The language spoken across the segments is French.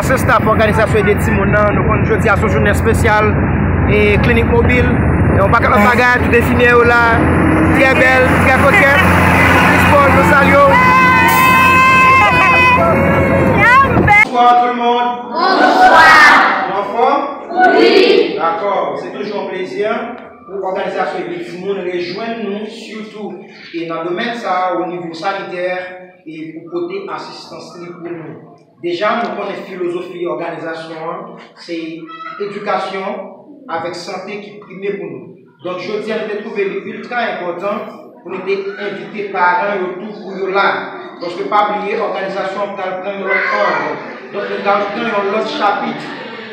ça, c'est staff organisation de Timon. Nous avons jeudi à ce journée spéciale et clinique mobile. Et on va faire un bagage tout défini là. Très belle, très coquette. Paul, nous saluons. Bonsoir tout le monde. Bonsoir. Bonsoir. Oui. D'accord, c'est toujours un plaisir pour l'organisation de Timon rejoindre nous surtout et dans le domaine ça au niveau sanitaire et pour côté assistance pour nous. Déjà, nous connaissons philosophie organisation, c'est éducation avec santé qui prime pour nous. Donc, je dis, on a trouvé ultra important pour nous inviter parents et tout pour eux là. Parce que pas oublier, organisation, on va prendre l'autre ordre. Donc, nous allons prendre l'autre chapitre.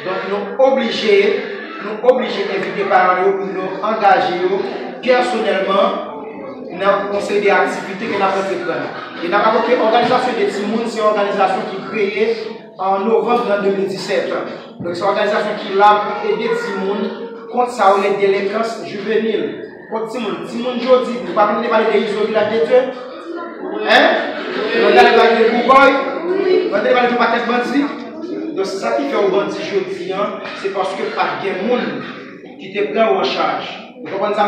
Donc, nous obligés d'inviter parents pour nous engager personnellement dans le conseil des activités que nous avons fait prendre. Et nous avons fait l'organisation des Timon, c'est une organisation qui est créée en novembre 2017. Donc, c'est une organisation qui est là pour aider Timon contre ça ou les délinquances juvéniles. Contre Timon aujourd'hui, vous ne pouvez pas parler de l'ISO village de Dieu. Hein? Vous allez parler de Bouboy. Vous allez parler de paquet de bandits. Donc, c'est ça qui fait au bandit aujourd'hui, c'est parce que pas de monde qui te prend en charge. Vous comprenez ça,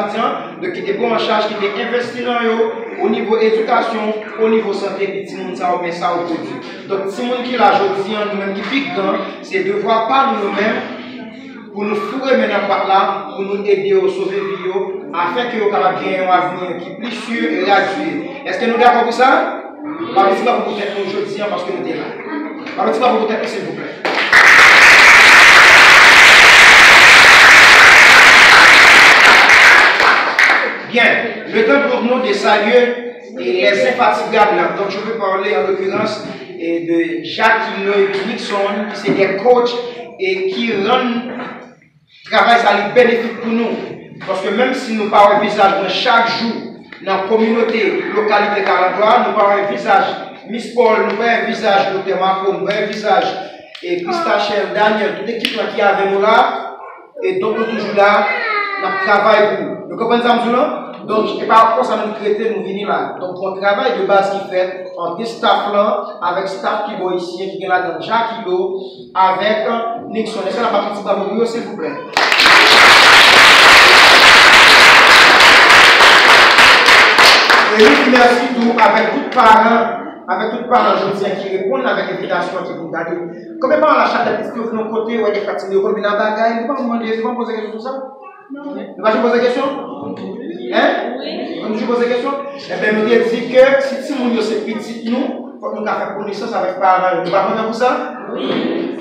donc qui te prend en charge, qui te investit dans eux, au niveau éducation, au niveau santé, et tout le monde ça met ça au produit. Donc, tout le monde qui l'a aujourd'hui, nous-mêmes qui pique dans, c'est de voir par nous-mêmes pour nous fourrer maintenant par là, pour nous aider à sauver vie, afin que nous puissions gagner un avenir qui est plus sûr et gratuit. Est-ce que nous sommes d'accord pour ça? Parlez-vous pas pour peut-être aujourd'hui parce que nous sommes là. Parlez-vous pas pour peut-être, s'il vous plaît. Bien, le temps pour nous de saluer les infatigables. Donc, je veux parler en l'occurrence de Jacques et Nixon, qui sont des coachs et qui rendent le travail ça bénéfique pour nous. Parce que même si nous parlons un visage chaque jour dans la communauté, localité Calandois, nous parlons un visage Miss Paul, nous parlons un visage Dr. Marco, nous parlons un visage et Christachel, Daniel, toute l'équipe qui est avec nous là, et donc nous toujours là, nous travaillons pour nous. Vous comprenez ça, M. Donc, je ne sais pas pourquoi ça nous traiter, nous venir là. Donc, on travail de base qui fait entre des staff là, avec staff qui va ici, qui est là dans Jacques Kilo, avec Nixon. Est-ce que la partie de s'il vous plaît? Et nous merci tout avec tous les parents aujourd'hui qui répondent avec l'invitation qui vous donnent. Combien de temps la chatte de piscine de côté, ou des fatigués, ou combien de bagailles, vous ne pouvez pas poser question sur ça? Vous ne pouvez pas poser question? Hein? Vous ne poser question? Eh bien, nous disons que si nous sommes petits, nous, il faut que nous fassions connaissance avec les parents. Vous ne pouvez pas pour ça? Oui.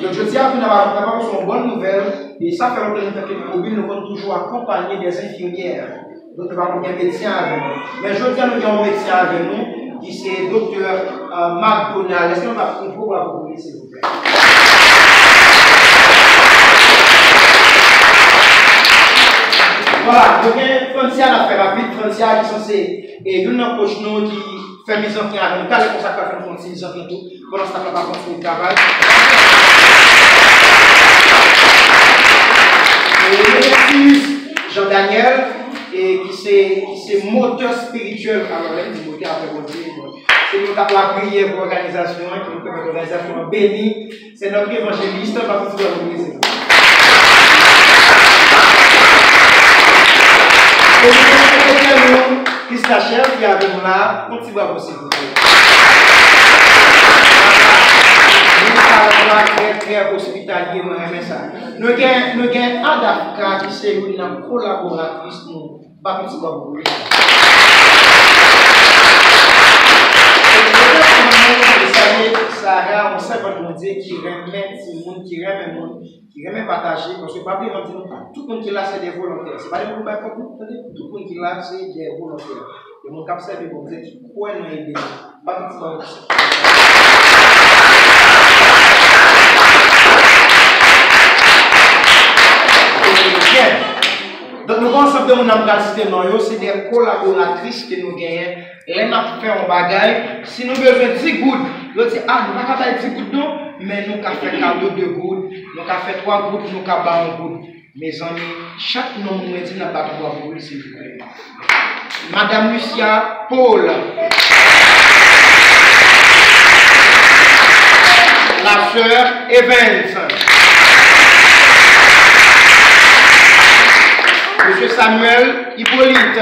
Donc, je dis à vous d'avoir une bonne nouvelle, et ça fait longtemps que nous sommes toujours accompagnés des infirmières. Donc, nous avons un médecin avec nous. Mais je dis à nous avons un médecin avec nous, qui c'est Dr. Marc Donald. Est-ce qu'on va vous la proposer, s'il vous plaît? Voilà, donc Francia l'a fait rapide, Francia qui est censé, et nous avons un coach qui fait mise en place avec nous, car les consacrés faire une mise en place tout, pendant ce temps-là, pas continuer le travail. Et Jean-Daniel, qui c'est moteur spirituel, alors là, il moteur après mon Dieu, c'est nous qui avons la prière pour l'organisation, qui nous permet l'organisation bénie, c'est notre évangéliste, on va continuer à l'organiser. Et nous Christachel qui est avec nous là, continuez à vous s'il vous plaît. Nous avons très hospitalier, moi j'aime ça. Nous avons Adafka qui c'est une collaboratrice, nous, pas petit peu. Sarah, on sait pas dire qui remet Timon, qui remet monde, qui remet partager, parce que pas bien tout le monde qui est là c'est des volontaires. C'est pas des volontaires comme nous, tout le monde qui est là c'est des volontaires. Et mon cap c'est de vous dire qui quoi nous aider. Pas tout le monde. Donc nous ensemble de mon amicalité c'est des collaboratrices que nous gagnons. Et nous avons fait un bagage. Si nous avons besoin de 10 gouttes, nous disons, ah, nous n'avons pas fait 10 gouttes, non, mais nous avons fait cadeau de gouttes, nous avons fait 3 gouttes, nous avons fait 1 goutte. Mes amis, chaque nom nous dit n'a pas 3 gouttes, s'il vous plaît. Madame Lucia Paul, la Pasteur Evans. Monsieur Samuel Hippolyte.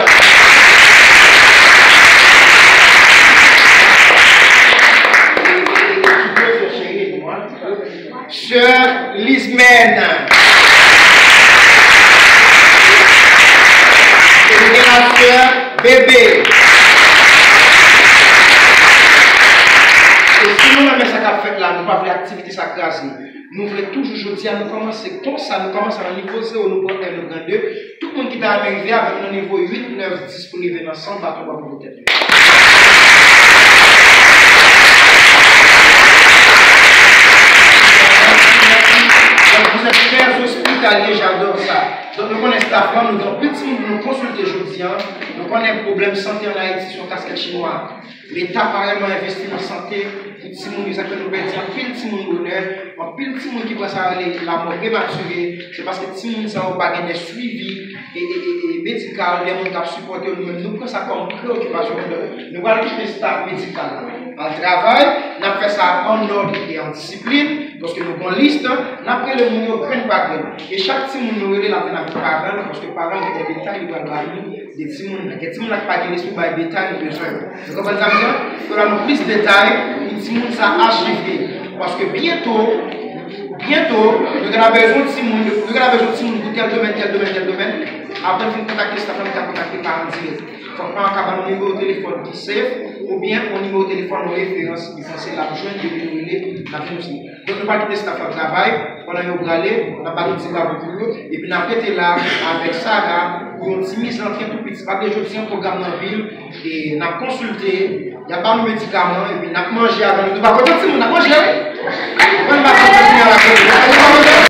Sœur Lismène. Et la sœur Bébé. Et si nous avons ça qu'a fait là, nous ne pas faire l'activité sacrée. Nous voulons toujours jeudi à nous commencer comme ça, nous commençons à niveau 0, nous prenons le grand 2. Tout le monde qui est arrivé avec le niveau 8, 9, 10 pour arriver ensemble, on va pour tête. Vous êtes très hospitaliers, j'adore ça. Donc nous connaissons ta femme, nous avons petit monde nous consulter aujourd'hui. Nous connaissons un problème de santé en Haïti sur casquette chinoise. L'État a vraiment investi dans la santé. Petit monde nous a fait nous perdre un petit monde bonheur, un petit monde qui pense à la mort prématurée. C'est parce que petit monde ça n'a pas gagné suivi et médical, les gens qui ont supporté nous-mêmes. Nous prenons ça comme préoccupation. Nous allons quitter le staff médical en travail, nous avons fait ça en ordre et en discipline, parce que nous avons une liste, nous avons pris le monde, nous prenons pas et chaque petit monde nous relève la peine avec les parents, parce que les parents ont des détails, ils doivent nous des petits monde qui n'ont pas de l'esprit par les détails, ils ont besoin. Vous comprenez ça? Nous avons plus de détails, les petits monde ça archivé, parce que bientôt, nous avons besoin de petits monde, pour tel domaine, après nous contacter cette femme qui a contacté par direct. Il faut prendre un numéro de téléphone qui safe ou bien un numéro de téléphone de référence qui est la joindre de l'unité la aussi. Donc nous pas quitter cette femme travail, on a eu aller, on a pas de petit boulot et puis on a été là avec Sarah pour une mise en train tout petit. Pas de aujourd'hui un programme dans la ville et on a consulté, il n'y a pas de médicaments et puis on a mangé avant nous. Pas content si on a mangé.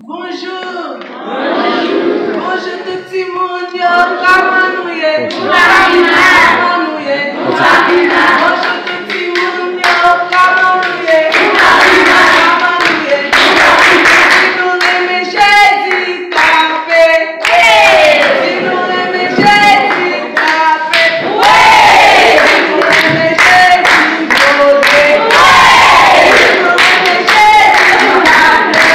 Bonjour. Bonjour tout le monde. Comment nous y Bonjour tout le monde. Comment nous Si nous aimons Jésus, tapez. Si nous aimons Jésus, tapez. Si nous aimons Jésus, posez. Si nous aimons Jésus, tapez.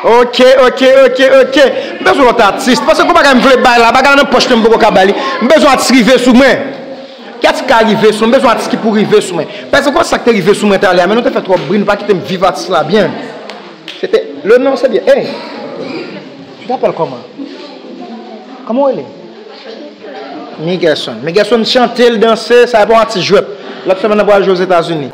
Ok. Besoin d'être artiste. Parce que comment je veux bailler là, bagarre dans poche de beaucoup kabali. Besoin d'arriver sous moi. Qu'est-ce qui arrive sous moi? Besoin d'artiste pour arriver sous moi. Parce que quoi ça qui arrive sous moi mais nous te fait trop brune pas quitter me vivre artiste là bien. C'était le nom c'est bien. Hey. Tu t'appelles comment? Comment elle est? Miguelson chanter, danser, ça va pas un petit jeu. L'autre semaine on va jouer aux États-Unis.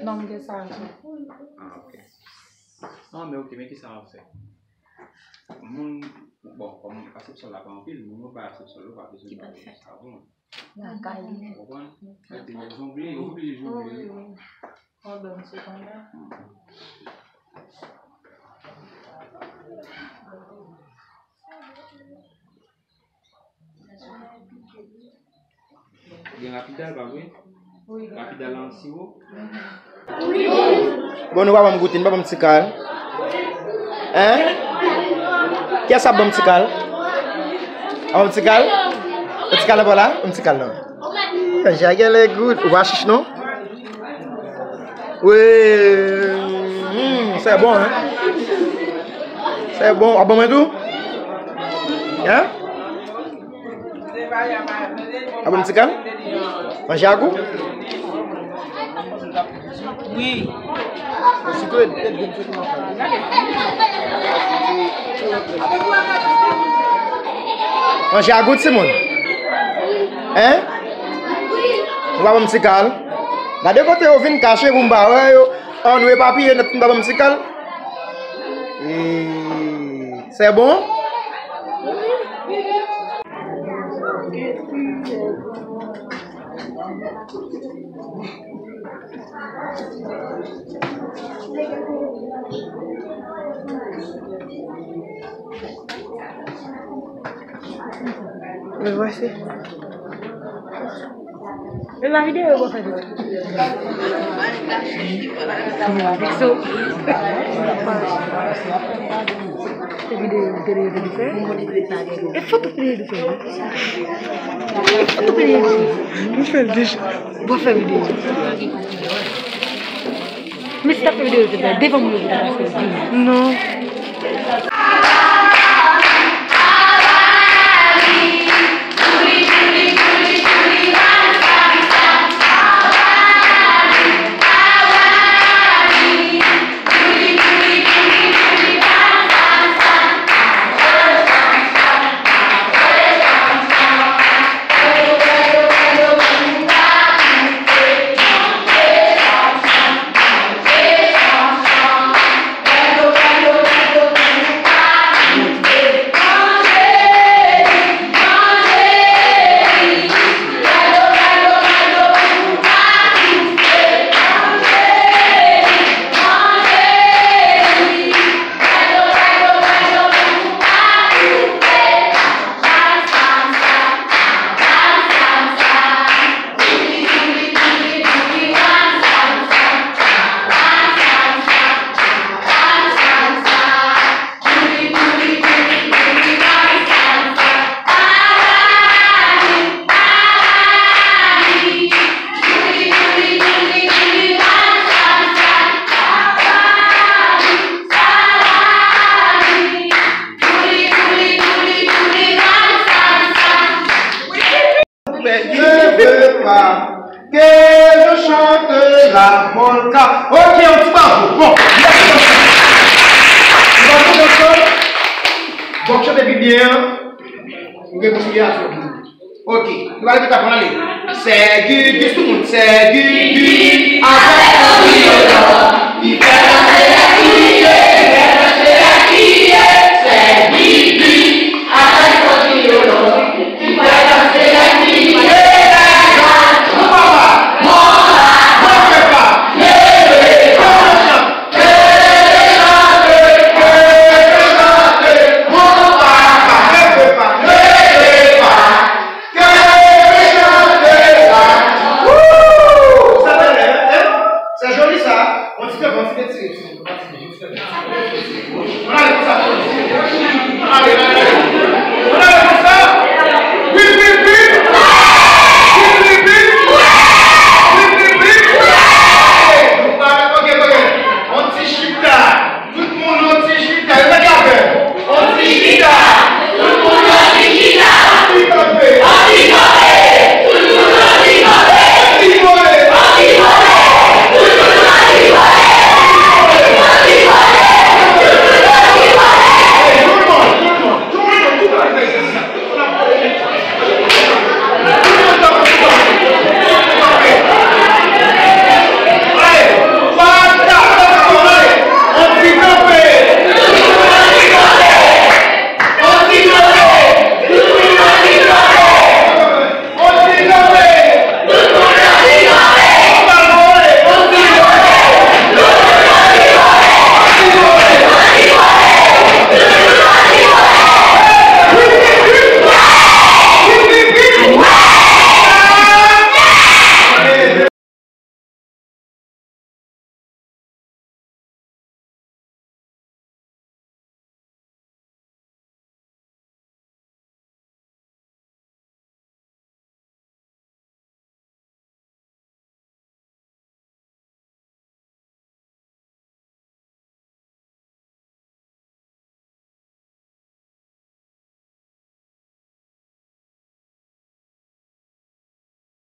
Non, mais ça. Ah, ok. Non, mais ok, mais qui ça va faire? Bon, comme acception la en pile, nous pas acception le pas besoin de ça bon. La caille. Vous oubliez. Oh ben c'est quand même. Il y a rapidal pas oui? Oui. Rapidal en sirop? Oui. Bon, nous va me goûter, nous va me petit cal. Hein? Qu'est-ce que ça bon petit cal? Un petit cal? Un petit cal voilà? Un petit cal non. J'ai les goûts. Ou va chiche non? Oui. C'est bon hein? C'est bon. Ah bon mais tout? Hein? Ah bon petit cal? Manger à goût? Oui. C'est good. Manger à goût Simon? Hein? On va un petit cal. Là de côté on vient cacher pour m'ba on ne papier notre m'ba un petit cal. C'est bon? Me voici. Mais ma vidéo est bonne. Cette vidéo est de faire. Et photo de faire. Photo de faire. Vous faites déjà. Vous faites vidéo. Mais si tu fais vidéo, tu vas devant moi. Non. Que je chante la polka. Ok, on se parle. Bon, bon, chantez bien. Vous pouvez continuer à faire. Ok, nous allons tout apprendre à aller. C'est du, tout le monde. C'est du, avec un violon. Il fait danser la criée. C'est du, avec un violon. Il fait danser la criée. dit ça, on dit que on dit que c'est. Allez,